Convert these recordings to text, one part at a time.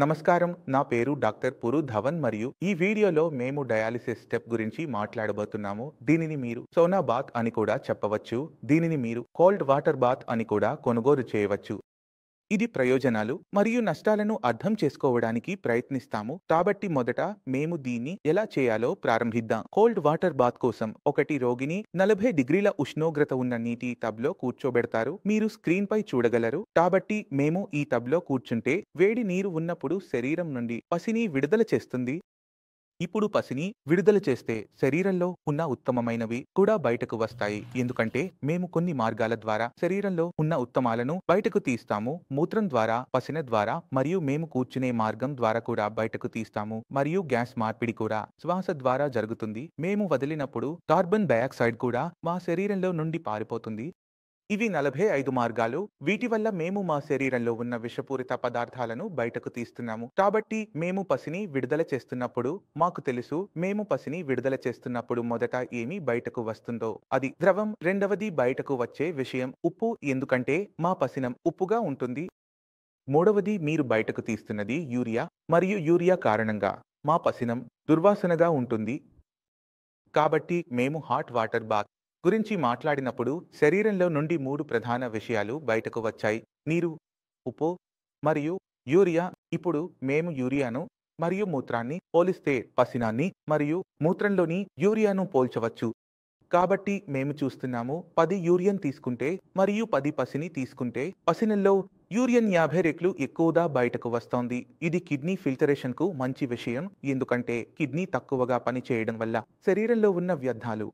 నమస్కారం. నా పేరు డాక్టర్ పురు ధవన్ మరియు ఈ వీడియోలో మేము డయాలిసిస్ స్టెప్ గురించి మాట్లాడబోతున్నాము. దీనిని మీరు సోనా బాత్ అని కూడా చెప్పవచ్చు. దీనిని మీరు కోల్డ్ వాటర్ బాత్ అని కూడా కొనుగోలు చేయవచ్చు. ఇది ప్రయోజనాలు మరియు నష్టాలను అర్థం చేసుకోవడానికి ప్రయత్నిస్తాము. కాబట్టి మొదట మేము దీన్ని ఎలా చేయాలో ప్రారంభిద్దాం. కోల్డ్ వాటర్ బాత్ కోసం ఒకటి రోగిని 40 డిగ్రీల ఉష్ణోగ్రత ఉన్న నీటి టబ్లో కూర్చోబెడతారు. మీరు స్క్రీన్ పై చూడగలరు. కాబట్టి మేము ఈ టబ్లో కూర్చుంటే వేడి నీరు ఉన్నప్పుడు శరీరం నుండి పసిని విడుదల చేస్తుంది. ఇప్పుడు పసిని విడుదల చేస్తే శరీరంలో ఉన్న ఉత్తమమైనవి కూడా బయటకు వస్తాయి. ఎందుకంటే మేము కొన్ని మార్గాల ద్వారా శరీరంలో ఉన్న ఉత్తమాలను బయటకు తీస్తాము. మూత్రం ద్వారా, పసిన ద్వారా మరియు మేము కూర్చునే మార్గం ద్వారా కూడా బయటకు తీస్తాము. మరియు గ్యాస్ మార్పిడి కూడా శ్వాస ద్వారా జరుగుతుంది. మేము వదిలినప్పుడు కార్బన్ డయాక్సైడ్ కూడా మా శరీరంలో నుండి పారిపోతుంది. ఇవి 45 మార్గాలు. వీటి వల్ల మేము మా శరీరంలో ఉన్న విషపూరిత పదార్థాలను బయటకు తీస్తున్నాము. కాబట్టి మేము పసిని విడుదల చేస్తున్నప్పుడు మాకు తెలుసు, మేము పసిని విడుదల చేస్తున్నప్పుడు మొదట ఏమి బయటకు వస్తుందో అది ద్రవం. రెండవది బయటకు వచ్చే విషయం ఉప్పు, ఎందుకంటే మా పసినం ఉప్పుగా ఉంటుంది. మూడవది మీరు బయటకు తీస్తున్నది యూరియా, మరియు యూరియా కారణంగా మా పసినం దుర్వాసనగా ఉంటుంది. కాబట్టి మేము హాట్ వాటర్ బాత్ గురించి మాట్లాడినప్పుడు శరీరంలో నుండి 3 ప్రధాన విషయాలు బయటకు వచ్చాయి: నీరు, ఉప్పు మరియు యూరియా. ఇప్పుడు మేము యూరియాను మరియు మూత్రాన్ని పోలిస్తే పసినాన్ని మరియు మూత్రంలోని యూరియాను పోల్చవచ్చు. కాబట్టి మేము చూస్తున్నాము, 10 యూరియన్ తీసుకుంటే మరియు 10 పసిని తీసుకుంటే పసినల్లో యూరియన్ 50 రెట్లు ఎక్కువగా బయటకు వస్తోంది. ఇది కిడ్నీ ఫిల్టరేషన్కు మంచి విషయం, ఎందుకంటే కిడ్నీ తక్కువగా పని చేయడం వల్ల శరీరంలో ఉన్న వ్యర్థాలు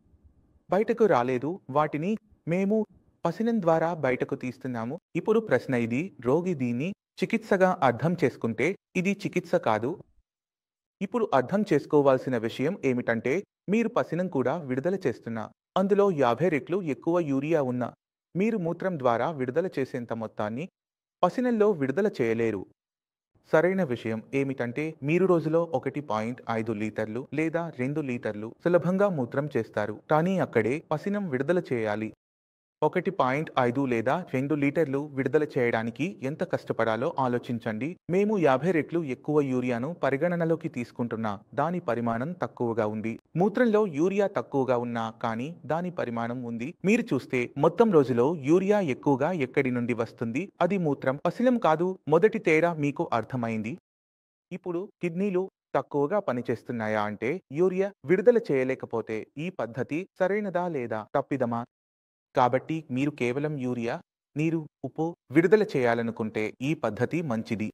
బయటకు రాలేదు. వాటిని మేము పసినం ద్వారా బయటకు తీస్తున్నాము. ఇప్పుడు ప్రశ్న ఇది: రోగి దీన్ని చికిత్సగా అర్థం చేసుకుంటే ఇది చికిత్స కాదు. ఇప్పుడు అర్థం చేసుకోవాల్సిన విషయం ఏమిటంటే, మీరు పసినం కూడా విడుదల చేస్తున్నా అందులో 50 రెట్లు ఎక్కువ యూరియా ఉన్న మీరు మూత్రం ద్వారా విడుదల చేసేంత మొత్తాన్ని పసినంలో విడుదల చేయలేరు. సరైన విషయం ఏమిటంటే, మీరు రోజులో 1.5 లీటర్లు లేదా 2 లీటర్లు సులభంగా మూత్రం చేస్తారు. కానీ అక్కడే పసినం విడుదల చేయాలి. 1.5 లేదా 2 లీటర్లు విడుదల చేయడానికి ఎంత కష్టపడాలో ఆలోచించండి. మేము 50 రెట్లు ఎక్కువ యూరియాను పరిగణనలోకి తీసుకుంటున్నా దాని పరిమాణం తక్కువగా ఉంది. మూత్రంలో యూరియా తక్కువగా ఉన్నా కానీ దాని పరిమాణం ఉంది. మీరు చూస్తే మొత్తం రోజులో యూరియా ఎక్కువగా ఎక్కడి నుండి వస్తుంది? అది మూత్రం, పసిలం కాదు. మొదటి తేడా మీకు అర్థమైంది. ఇప్పుడు కిడ్నీలు తక్కువగా పనిచేస్తున్నాయా అంటే యూరియా విడుదల చేయలేకపోతే ఈ పద్ధతి సరైనదా లేదా తప్పిదమా? కాబట్టి మీరు కేవలం యూరియా, నీరు, ఉప్పు విడుదల చేయాలనుకుంటే ఈ పద్ధతి మంచిది.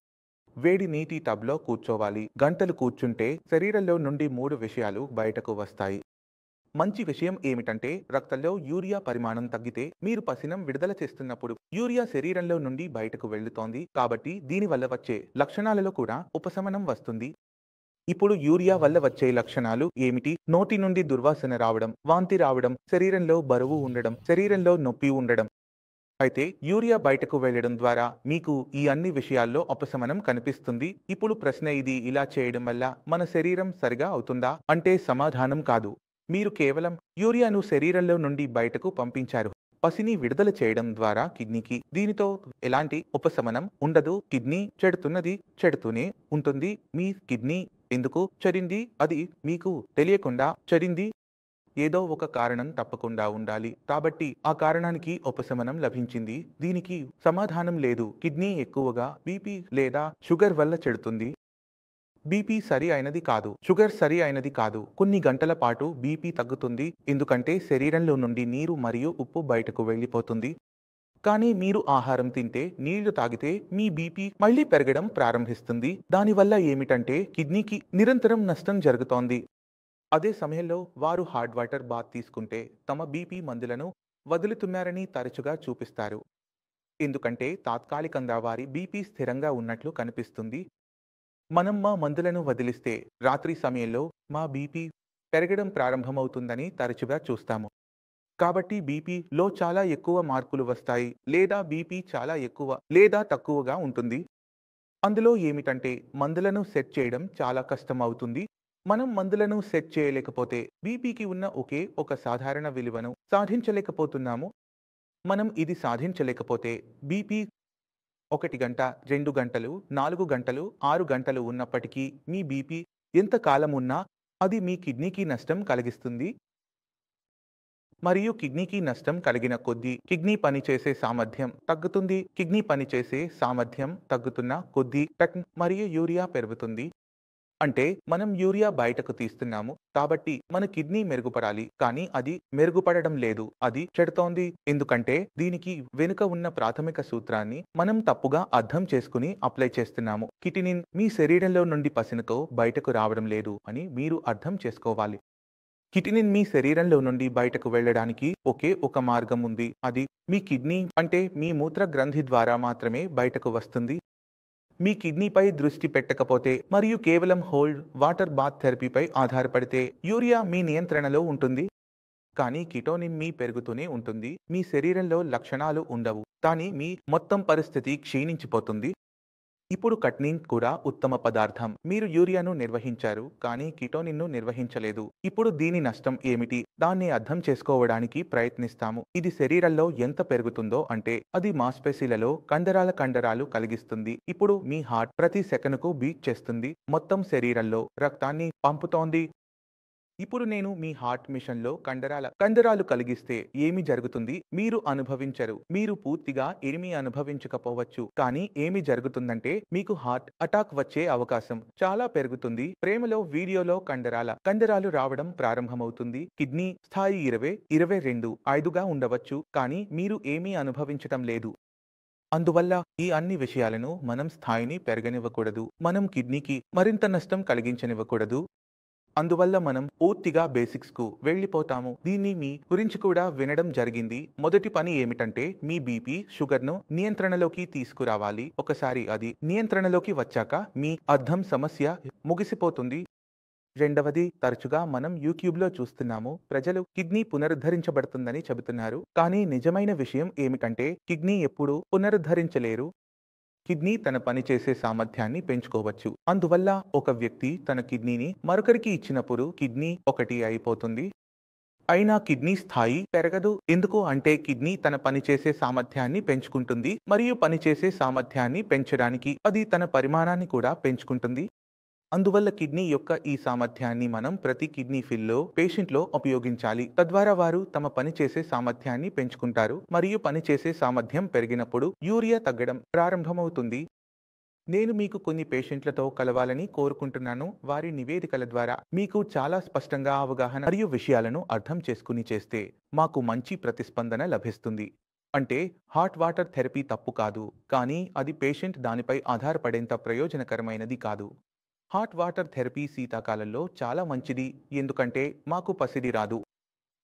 వేడి నీటి టబ్లో కూర్చోవాలి. గంటలు కూర్చుంటే శరీరంలో నుండి 3 విషయాలు బయటకు వస్తాయి. మంచి విషయం ఏమిటంటే, రక్తంలో యూరియా పరిమాణం తగ్గితే మీరు పసినం విడుదల చేస్తున్నప్పుడు యూరియా శరీరంలో నుండి బయటకు వెళ్తోంది. కాబట్టి దీనివల్ల వచ్చే లక్షణాలలో కూడా ఉపశమనం వస్తుంది. ఇప్పుడు యూరియా వల్ల వచ్చే లక్షణాలు ఏమిటి? నోటి నుండి దుర్వాసన రావడం, వాంతి రావడం, శరీరంలో బరువు ఉండడం, శరీరంలో నొప్పి ఉండడం. అయితే యూరియా బయటకు వెళ్లడం ద్వారా మీకు ఈ అన్ని విషయాల్లో ఉపశమనం కనిపిస్తుంది. ఇప్పుడు ప్రశ్న ఇది: ఇలా చేయడం వల్ల మన శరీరం సరిగా అవుతుందా అంటే సమాధానం కాదు. మీరు కేవలం యూరియాను శరీరంలో నుండి బయటకు పంపించారు. పసిని విడుదల చేయడం ద్వారా కిడ్నీకి దీనితో ఎలాంటి ఉపశమనం ఉండదు. కిడ్నీ చెడుతున్నది, చెడుతూనే ఉంటుంది. మీ కిడ్నీ ఎందుకు చెడింది? అది మీకు తెలియకుండా చెడింది. ఏదో ఒక కారణం తప్పకుండా ఉండాలి. కాబట్టి ఆ కారణానికి ఉపశమనం లభించింది. దీనికి సమాధానం లేదు. కిడ్నీ ఎక్కువగా బీపీ లేదా షుగర్ వల్ల చెడుతుంది. బీపీ సరి అయినది కాదు, షుగర్ సరి అయినది కాదు. కొన్ని గంటల పాటు బీపీ తగ్గుతుంది, ఎందుకంటే శరీరంలో నుండి నీరు మరియు ఉప్పు బయటకు వెళ్ళిపోతుంది. కానీ మీరు ఆహారం తింటే, నీళ్లు తాగితే మీ బీపీ మళ్ళీ పెరగడం ప్రారంభిస్తుంది. దానివల్ల ఏమిటంటే కిడ్నీకి నిరంతరం నష్టం జరుగుతోంది. అదే సమయంలో వారు హాట్ వాటర్ బాత్ తీసుకుంటే తమ బీపీ మందులను వదులుతున్నారని తరచుగా చూపిస్తారు. ఎందుకంటే తాత్కాలికంగా వారి బీపీ స్థిరంగా ఉన్నట్లు కనిపిస్తుంది. మనం మా మందులను వదిలిస్తే రాత్రి సమయంలో మా బీపీ పెరగడం ప్రారంభమవుతుందని తరచుగా చూస్తాము. కాబట్టి బీపీలో చాలా ఎక్కువ మార్పులు వస్తాయి, లేదా బీపీ చాలా ఎక్కువ లేదా తక్కువగా ఉంటుంది. అందులో ఏమిటంటే మందులను సెట్ చేయడం చాలా కష్టం అవుతుంది. మనం మందులను సెట్ చేయలేకపోతే బీపీకి ఉన్న ఒకే ఒక సాధారణ విలువను సాధించలేకపోతున్నాము. మనం ఇది సాధించలేకపోతే బీపీ 1 గంట, 2 గంటలు, 4 గంటలు, 6 గంటలు ఉన్నప్పటికీ మీ బీపీ ఎంత కాలం ఉన్నా అది మీ కిడ్నీకి నష్టం కలిగిస్తుంది. మరియు కిడ్నీకి నష్టం కలిగిన కొద్దీ కిడ్నీ పనిచేసే సామర్థ్యం తగ్గుతుంది. కిడ్నీ పనిచేసే సామర్థ్యం తగ్గుతున్న కొద్దీ మరియు యూరియా పెరుగుతుంది. అంటే మనం యూరియా బయటకు తీస్తున్నాము కాబట్టి మన కిడ్నీ మెరుగుపడాలి, కానీ అది మెరుగుపడడం లేదు, అది చెడుతోంది. ఎందుకంటే దీనికి వెనుక ఉన్న ప్రాథమిక సూత్రాన్ని మనం తప్పుగా అర్థం చేసుకుని అప్లై చేస్తున్నాము. కిటినిన్ మీ శరీరంలో నుండి పసినతో బయటకు రావడం లేదు అని మీరు అర్థం చేసుకోవాలి. కిటినిన్ మీ శరీరంలో నుండి బయటకు వెళ్ళడానికి ఒకే ఒక మార్గం ఉంది. అది మీ కిడ్నీ అంటే మీ మూత్ర గ్రంథి ద్వారా మాత్రమే బయటకు వస్తుంది. మీ కిడ్నీపై దృష్టి పెట్టకపోతే మరియు కేవలం హోల్డ్ వాటర్ బాత్ థెరపీపై ఆధారపడితే యూరియా మీ నియంత్రణలో ఉంటుంది, కానీ కిటోనిన్ మీ పెరుగుతూనే ఉంటుంది. మీ శరీరంలో లక్షణాలు ఉండవు, కానీ మీ మొత్తం పరిస్థితి క్షీణించిపోతుంది. ఇప్పుడు కట్నిన్ కూడా ఉత్తమ పదార్థం. మీరు యూరియాను నిర్వహించారు, కానీ కిటోనిన్ను నిర్వహించలేదు. ఇప్పుడు దీని నష్టం ఏమిటి? దాన్ని అర్థం చేసుకోవడానికి ప్రయత్నిస్తాము. ఇది శరీరంలో ఎంత పెరుగుతుందో అంటే అది మాంసపేశీలలో కండరాలు కలిగిస్తుంది. ఇప్పుడు మీ హార్ట్ ప్రతి సెకనుకు బీట్ చేస్తుంది, మొత్తం శరీరంలో రక్తాన్ని పంపుతోంది. ఇప్పుడు నేను మీ హార్ట్ మిషన్లో కండరాలు కలిగిస్తే ఏమి జరుగుతుంది? మీరు అనుభవించరు. మీరు పూర్తిగా ఏమీ అనుభవించకపోవచ్చు, కానీ ఏమి జరుగుతుందంటే మీకు హార్ట్ అటాక్ వచ్చే అవకాశం చాలా పెరుగుతుంది. ప్రేమలో వీడియోలో కండరాలు రావడం ప్రారంభమవుతుంది. కిడ్నీ స్థాయి 20, 22, 5గా ఉండవచ్చు, కానీ మీరు ఏమీ అనుభవించటం లేదు. అందువల్ల ఈ అన్ని విషయాలను మనం స్థాయిని పెరగనివ్వకూడదు. మనం కిడ్నీకి మరింత నష్టం కలిగించనివ్వకూడదు. అందువల్ల మనం పూర్తిగా బేసిక్స్కు వెళ్ళిపోతాము. దీన్ని మీ గురించి కూడా వినడం జరిగింది. మొదటి పని ఏమిటంటే మీ బీపీ, షుగర్ను నియంత్రణలోకి తీసుకురావాలి. ఒకసారి అది నియంత్రణలోకి వచ్చాక మీ అర్థం సమస్య ముగిసిపోతుంది. రెండవది, తరచుగా మనం యూట్యూబ్లో చూస్తున్నాము, ప్రజలు కిడ్నీ పునరుద్ధరించబడుతుందని చెబుతున్నారు. కానీ నిజమైన విషయం ఏమిటంటే కిడ్నీ ఎప్పుడూ పునరుద్ధరించలేరు. కిడ్నీ తన పనిచేసే సామర్థ్యాన్ని పెంచుకోవచ్చు. అందువల్ల ఒక వ్యక్తి తన కిడ్నీని మరొకరికి ఇచ్చినప్పుడు కిడ్నీ ఒకటి అయిపోతుంది, అయినా కిడ్నీ స్థాయి పెరగదు. ఎందుకు అంటే కిడ్నీ తన పనిచేసే సామర్థ్యాన్ని పెంచుకుంటుంది మరియు పనిచేసే సామర్థ్యాన్ని పెంచడానికి అది తన పరిమాణాన్ని కూడా పెంచుకుంటుంది. అందువల్ల కిడ్నీ యొక్క ఈ సామర్థ్యాన్ని మనం ప్రతి కిడ్నీ ఫిల్లో పేషెంట్లో ఉపయోగించాలి. తద్వారా వారు తమ పనిచేసే సామర్థ్యాన్ని పెంచుకుంటారు మరియు పనిచేసే సామర్థ్యం పెరిగినప్పుడు యూరియా తగ్గడం ప్రారంభమవుతుంది. నేను మీకు కొన్ని పేషెంట్లతో కలవాలని కోరుకుంటున్నాను. వారి నివేదికల ద్వారా మీకు చాలా స్పష్టంగా అవగాహన మరియు విషయాలను అర్థం చేసుకుని చేస్తే మాకు మంచి ప్రతిస్పందన లభిస్తుంది. అంటే హాట్ వాటర్ థెరపీ తప్పు కాదు, కానీ అది పేషెంట్ దానిపై ఆధారపడేంత ప్రయోజనకరమైనది కాదు. హాట్ వాటర్ థెరపీ శీతాకాలంలో చాలా మంచిది, ఎందుకంటే మాకు పసిడి రాదు.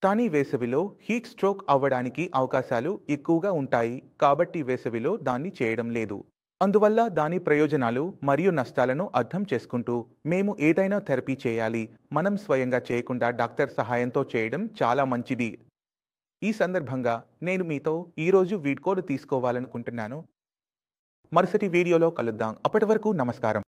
కానీ వేసవిలో హీట్ స్ట్రోక్ అవ్వడానికి అవకాశాలు ఎక్కువగా ఉంటాయి, కాబట్టి వేసవిలో దాన్ని చేయడం లేదు. అందువల్ల దాని ప్రయోజనాలు మరియు నష్టాలను అర్థం చేసుకుంటూ మేము ఏదైనా థెరపీ చేయాలి, మనం స్వయంగా చేయకుండా డాక్టర్ సహాయంతో చేయడం చాలా మంచిది. ఈ సందర్భంగా నేను మీతో ఈరోజు వీడ్కోలు తీసుకోవాలనుకుంటున్నాను. మరుసటి వీడియోలో కలుద్దాం. అప్పటి వరకు నమస్కారం.